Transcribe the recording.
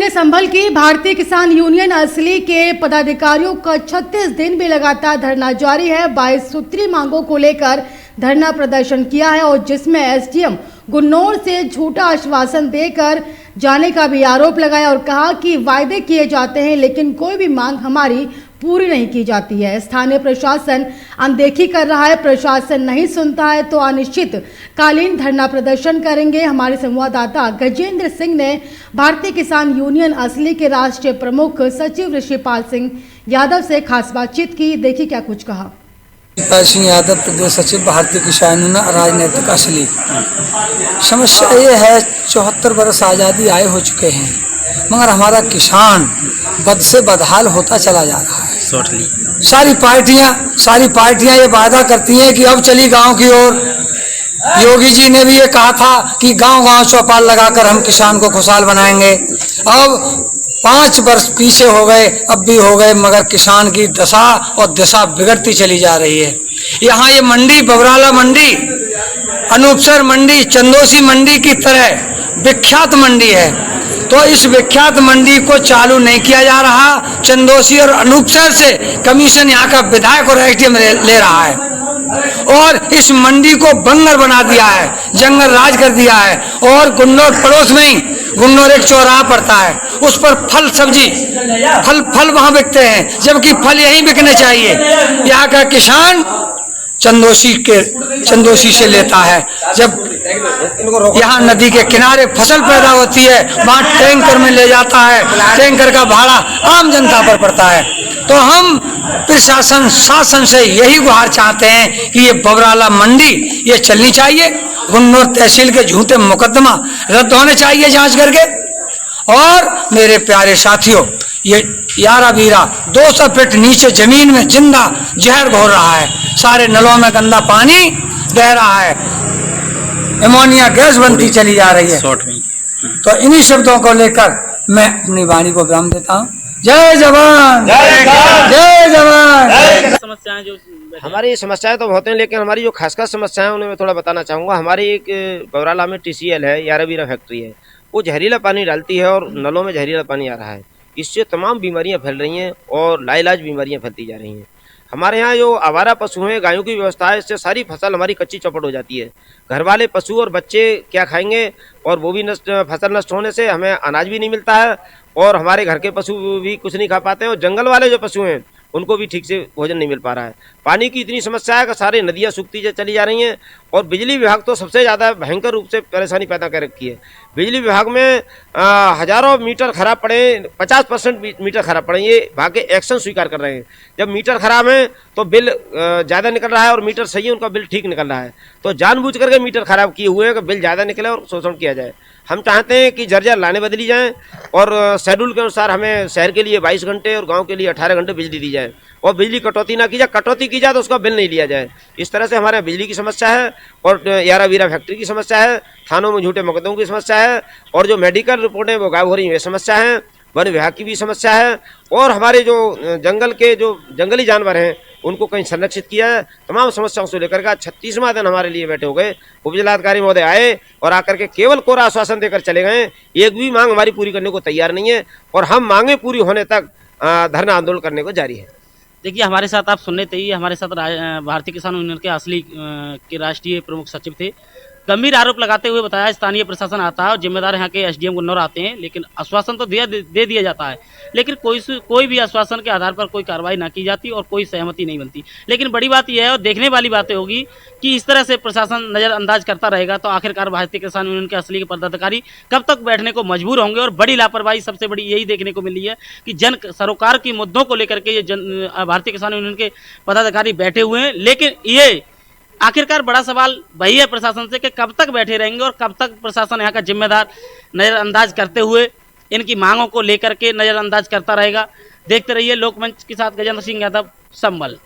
में संभल की भारतीय किसान यूनियन असली के पदाधिकारियों का 36 दिन भी लगातार धरना जारी है। 22 सूत्री मांगों को लेकर धरना प्रदर्शन किया है और जिसमें एसडीएम गुन्नौर से झूठा आश्वासन देकर जाने का भी आरोप लगाया और कहा कि वायदे किए जाते हैं लेकिन कोई भी मांग हमारी पूरी नहीं की जाती है। स्थानीय प्रशासन अनदेखी कर रहा है, प्रशासन नहीं सुनता है तो अनिश्चित कालीन धरना प्रदर्शन करेंगे। हमारे संवाददाता गजेंद्र सिंह ने भारतीय किसान यूनियन असली के राष्ट्रीय प्रमुख सचिव ऋषिपाल सिंह यादव से खास बातचीत की। देखिए क्या कुछ कहा। ऋषिपाल सिंह यादव, प्रदेश सचिव, भारतीय किसान यूनियन राजनीतिक असली। समस्या ये है 74 वर्ष आज़ादी आए हो चुके हैं मगर हमारा किसान बद से बदहाल होता चला जा रहा है। सारी पार्टियां ये वादा करती हैं कि अब चली गांव की ओर। योगी जी ने भी ये कहा था कि गांव-गांव चौपाल लगाकर हम किसान को खुशहाल बनाएंगे। अब 5 वर्ष पीछे हो गए, अब भी हो गए, मगर किसान की दशा और दिशा बिगड़ती चली जा रही है। यहाँ ये मंडी, बबराला मंडी, अनूपसर मंडी, चंदोसी मंडी की तरह विख्यात मंडी है, तो इस विख्यात मंडी को चालू नहीं किया जा रहा। चंदोसी और अनूपसर से कमीशन यहाँ का विधायक और एसडीएम ले रहा है और इस मंडी को बंगर बना दिया है, जंगल राज कर दिया है। और गुन्नौर पड़ोस में ही गुन्नौर एक चौराहा पड़ता है, उस पर फल सब्जी फल वहां बिकते हैं, जबकि फल यहीं बिकने चाहिए। यहाँ का किसान चंदोसी से लेता है। जब यहाँ नदी के किनारे फसल पैदा होती है वहाँ टैंकर में ले जाता है, टैंकर का भाड़ा आम जनता पर पड़ता है। तो हम प्रशासन शासन से यही गुहार चाहते हैं कि ये बबराला मंडी ये चलनी चाहिए। गुन्नौर तहसील के झूठे मुकदमा रद्द होने चाहिए जांच करके। और मेरे प्यारे साथियों, ये यारा बीरा 200 फीट नीचे जमीन में जिंदा जहर घोल रहा है, सारे नलों में गंदा पानी बह रहा है, एमोनिया गैस बनती चली जा रही है। तो इन्हीं शब्दों को लेकर मैं अपनी वाणी को विराम देता हूँ। जय जवान, जय जवान। समस्याएं जो हमारी समस्याएं तो बहुत हैं, लेकिन हमारी जो खासकर समस्याएं उन्हें मैं थोड़ा बताना चाहूँगा। हमारी एक बबराला में TCL है, याराबीरा फैक्ट्री है, वो जहरीला पानी डालती है और नलों में जहरीला पानी आ रहा है। इससे तमाम बीमारियां फैल रही हैं और लाइलाज बीमारियां फैलती जा रही हैं। हमारे यहाँ जो आवारा पशु हैं, गायों की व्यवस्था है, इससे सारी फसल हमारी कच्ची चौपट हो जाती है। घर वाले पशु और बच्चे क्या खाएंगे, और वो भी फसल नष्ट होने से हमें अनाज भी नहीं मिलता है और हमारे घर के पशु भी कुछ नहीं खा पाते हैं। और जंगल वाले जो पशु हैं उनको भी ठीक से भोजन नहीं मिल पा रहा है। पानी की इतनी समस्या है कि सारी नदियाँ सूखती चली जा रही हैं। और बिजली विभाग तो सबसे ज़्यादा भयंकर रूप से परेशानी पैदा कर रखी है। बिजली विभाग में हज़ारों मीटर खराब पड़े, 50% मीटर खराब पड़े, ये भाग के एक्शन स्वीकार कर रहे हैं। जब मीटर खराब है तो बिल ज़्यादा निकल रहा है और मीटर सही है उनका बिल ठीक निकल रहा है। तो जानबूझ करके मीटर खराब किए हुए हैं कि बिल ज़्यादा निकले और शोषण किया जाए। हम चाहते हैं कि जर्जर लाने बदली जाएं और शेड्यूल के अनुसार हमें शहर के लिए 22 घंटे और गांव के लिए 18 घंटे बिजली दी जाए और बिजली कटौती ना की जाए। कटौती की जाए तो उसका बिल नहीं लिया जाए। इस तरह से हमारे यहाँ बिजली की समस्या है और याराबीरा फैक्ट्री की समस्या है, थानों में झूठे मुकदमों की समस्या है और जो मेडिकल रिपोर्टें वो गायब हो रही हैं ये समस्या है। वन विभाग की भी समस्या है और हमारे जो जंगल के जो जंगली जानवर हैं उनको कहीं संरक्षित किया है। तमाम समस्याओं से लेकर का 36वां दिन हमारे लिए बैठे हो गए। उपजिलाधिकारी महोदय आए और आकर के केवल कोरा आश्वासन देकर चले गए। एक भी मांग हमारी पूरी करने को तैयार नहीं है और हम मांगे पूरी होने तक धरना आंदोलन करने को जारी है। देखिए, हमारे साथ आप सुनने थे, हमारे साथ भारतीय किसान यूनियन के असली के राष्ट्रीय प्रमुख सचिव थे। गंभीर आरोप लगाते हुए बताया स्थानीय प्रशासन आता है और जिम्मेदार यहाँ के एसडीएम गुन्नौर आते हैं, लेकिन आश्वासन तो दे दिया जाता है, लेकिन कोई भी आश्वासन के आधार पर कोई कार्रवाई ना की जाती और कोई सहमति नहीं बनती। लेकिन बड़ी बात यह है और देखने वाली बातें होगी कि इस तरह से प्रशासन नज़रअंदाज करता रहेगा तो आखिरकार भारतीय किसान यूनियन के असली के पदाधिकारी कब तक बैठने को मजबूर होंगे। और बड़ी लापरवाही सबसे बड़ी यही देखने को मिली है कि जन सरोकार की मुद्दों को लेकर के ये भारतीय किसान यूनियन के पदाधिकारी बैठे हुए हैं, लेकिन ये आखिरकार बड़ा सवाल वही है प्रशासन से कि कब तक बैठे रहेंगे और कब तक प्रशासन यहाँ का जिम्मेदार नज़रअंदाज करते हुए इनकी मांगों को लेकर के नज़रअंदाज करता रहेगा। देखते रहिए लोकमंच के साथ गजेंद्र सिंह यादव, संभल।